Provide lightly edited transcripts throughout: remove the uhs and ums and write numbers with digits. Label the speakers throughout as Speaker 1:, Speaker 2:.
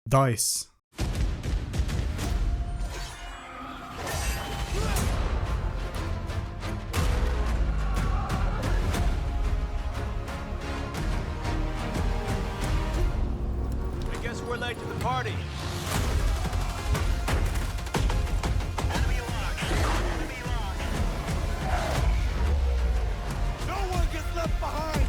Speaker 1: Dice.
Speaker 2: I guess we're late to the party.
Speaker 3: Enemy lock. Enemy lock.
Speaker 2: No one gets left behind!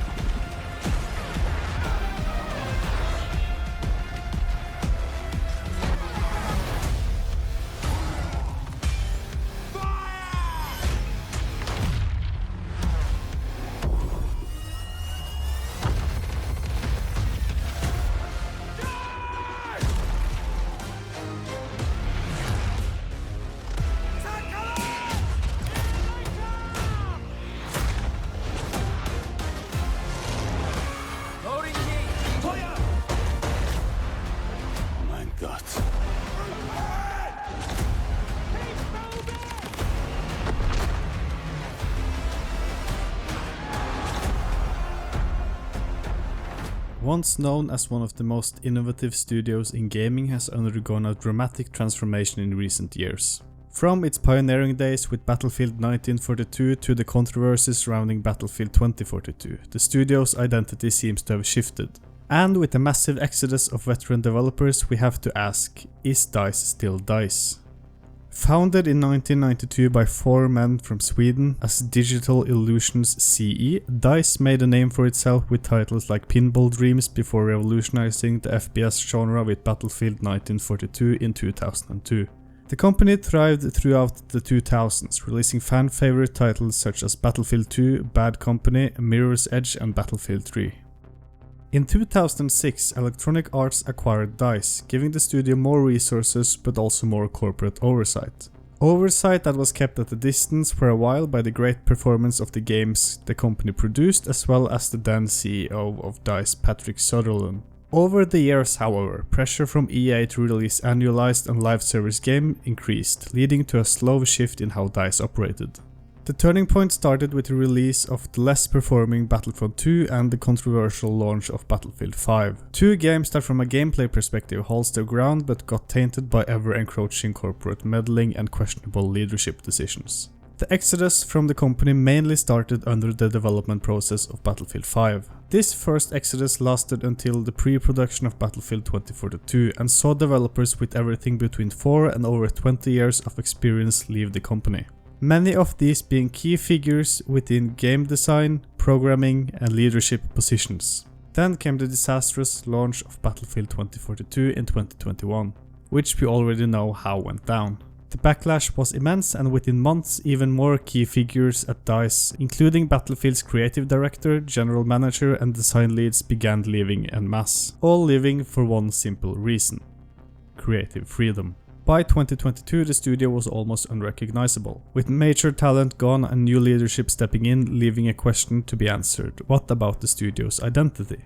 Speaker 3: Mein Gott.
Speaker 1: Once known as one of the most innovative studios in gaming, has undergone a dramatic transformation in recent years. From its pioneering days with Battlefield 1942 to the controversies surrounding Battlefield 2042, the studio's identity seems to have shifted. And with the massive exodus of veteran developers, we have to ask, is DICE still DICE? Founded in 1992 by 4 men from Sweden as Digital Illusions CE, DICE made a name for itself with titles like Pinball Dreams before revolutionizing the FPS genre with Battlefield 1942 in 2002. The company thrived throughout the 2000s, releasing fan-favorite titles such as Battlefield 2, Bad Company, Mirror's Edge and Battlefield 3. In 2006, Electronic Arts acquired DICE, giving the studio more resources but also more corporate oversight. Oversight that was kept at a distance for a while by the great performance of the games the company produced, as well as the then CEO of DICE, Patrick Sutherland. Over the years, however, pressure from EA to release annualized and live service game increased, leading to a slow shift in how DICE operated. The turning point started with the release of the less performing Battlefront 2 and the controversial launch of Battlefield 5. Two games that from a gameplay perspective holds their ground but got tainted by ever-encroaching corporate meddling and questionable leadership decisions. The exodus from the company mainly started under the development process of Battlefield 5. This first exodus lasted until the pre-production of Battlefield 2042 and saw developers with everything between 4 and over 20 years of experience leave the company. Many of these being key figures within game design, programming and leadership positions. Then came the disastrous launch of Battlefield 2042 in 2021, which we already know how went down. The backlash was immense, and within months even more key figures at DICE, including Battlefield's creative director, general manager and design leads, began leaving en masse, all leaving for one simple reason: creative freedom. By 2022, the studio was almost unrecognizable, with major talent gone and new leadership stepping in, leaving a question to be answered: what about the studio's identity?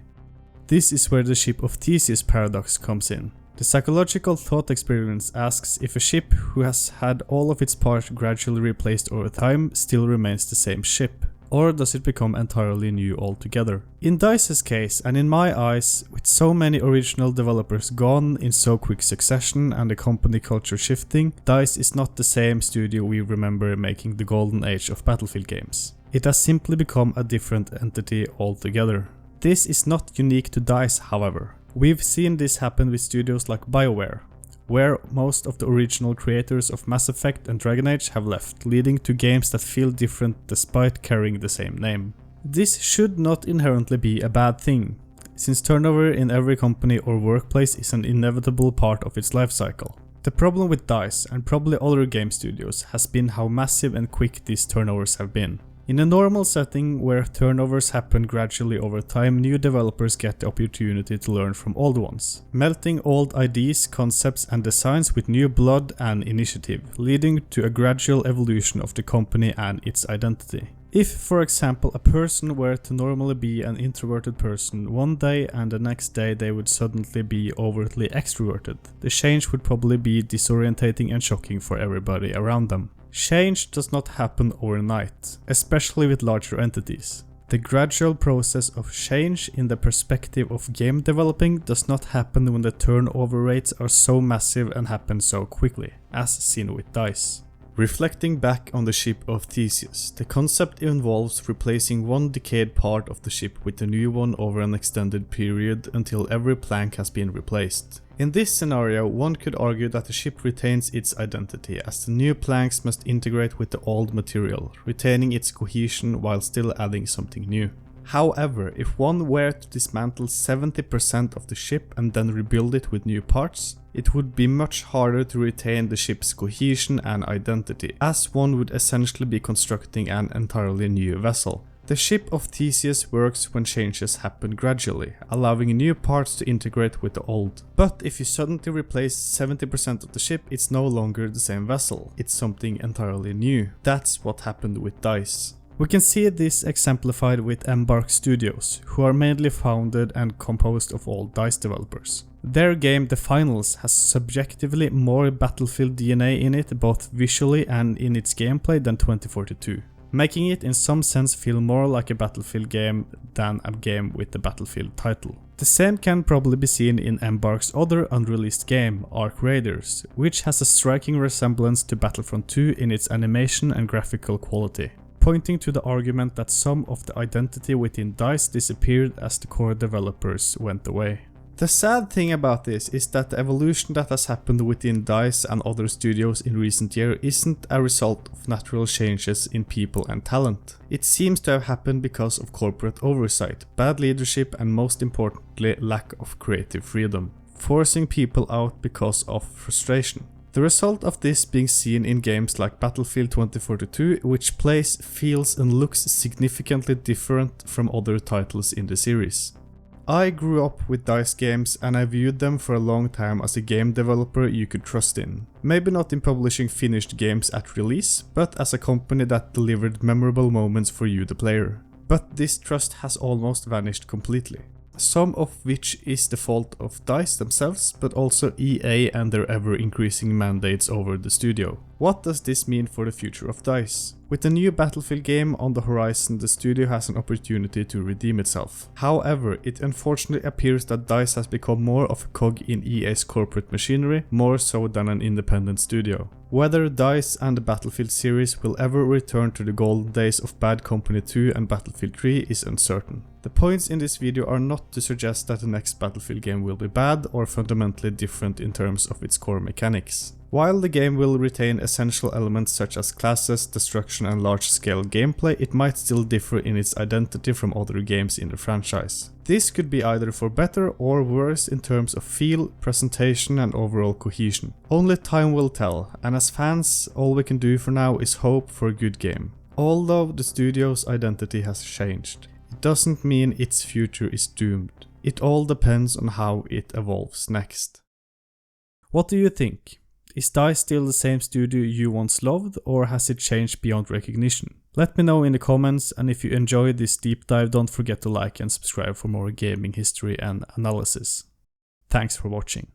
Speaker 1: This is where the ship of Theseus paradox comes in. The psychological thought experiment asks if a ship who has had all of its parts gradually replaced over time still remains the same ship, or does it become entirely new altogether? In DICE's case, and in my eyes, with so many original developers gone in so quick succession and the company culture shifting, DICE is not the same studio we remember making the golden age of Battlefield games. It has simply become a different entity altogether. This is not unique to DICE, however. We've seen this happen with studios like BioWare, where most of the original creators of Mass Effect and Dragon Age have left, leading to games that feel different despite carrying the same name. This should not inherently be a bad thing, since turnover in every company or workplace is an inevitable part of its life cycle. The problem with DICE, and probably other game studios, has been how massive and quick these turnovers have been. In a normal setting where turnovers happen gradually over time, new developers get the opportunity to learn from old ones, melting old ideas, concepts and designs with new blood and initiative, leading to a gradual evolution of the company and its identity. If, for example, a person were to normally be an introverted person one day and the next day they would suddenly be overtly extroverted, the change would probably be disorientating and shocking for everybody around them. Change does not happen overnight, especially with larger entities. The gradual process of change in the perspective of game developing does not happen when the turnover rates are so massive and happen so quickly, as seen with DICE. Reflecting back on the ship of Theseus, the concept involves replacing one decayed part of the ship with a new one over an extended period until every plank has been replaced. In this scenario, one could argue that the ship retains its identity, as the new planks must integrate with the old material, retaining its cohesion while still adding something new. However, if one were to dismantle 70% of the ship and then rebuild it with new parts, it would be much harder to retain the ship's cohesion and identity, as one would essentially be constructing an entirely new vessel. The ship of Theseus works when changes happen gradually, allowing new parts to integrate with the old. But if you suddenly replace 70% of the ship, it's no longer the same vessel, it's something entirely new. That's what happened with DICE. We can see this exemplified with Embark Studios, who are mainly founded and composed of all DICE developers. Their game The Finals has subjectively more Battlefield DNA in it, both visually and in its gameplay, than 2042, making it in some sense feel more like a Battlefield game than a game with the Battlefield title. The same can probably be seen in Embark's other unreleased game, Ark Raiders, which has a striking resemblance to Battlefront 2 in its animation and graphical quality, pointing to the argument that some of the identity within DICE disappeared as the core developers went away. The sad thing about this is that the evolution that has happened within DICE and other studios in recent years isn't a result of natural changes in people and talent. It seems to have happened because of corporate oversight, bad leadership, and most importantly, lack of creative freedom, forcing people out because of frustration. The result of this being seen in games like Battlefield 2042, which plays, feels and looks significantly different from other titles in the series. I grew up with DICE games and I viewed them for a long time as a game developer you could trust in. Maybe not in publishing finished games at release, but as a company that delivered memorable moments for you the player. But this trust has almost vanished completely. Some of which is the fault of DICE themselves, but also EA and their ever-increasing mandates over the studio. What does this mean for the future of DICE? With the new Battlefield game on the horizon, the studio has an opportunity to redeem itself. However, it unfortunately appears that DICE has become more of a cog in EA's corporate machinery, more so than an independent studio. Whether DICE and the Battlefield series will ever return to the golden days of Bad Company 2 and Battlefield 3 is uncertain. The points in this video are not to suggest that the next Battlefield game will be bad or fundamentally different in terms of its core mechanics. While the game will retain essential elements such as classes, destruction and large-scale gameplay, it might still differ in its identity from other games in the franchise. This could be either for better or worse in terms of feel, presentation and overall cohesion. Only time will tell, and as fans, all we can do for now is hope for a good game. Although the studio's identity has changed, it doesn't mean its future is doomed. It all depends on how it evolves next. What do you think? Is DICE still the same studio you once loved, or has it changed beyond recognition? Let me know in the comments, and if you enjoyed this deep dive, don't forget to like and subscribe for more gaming history and analysis. Thanks for watching.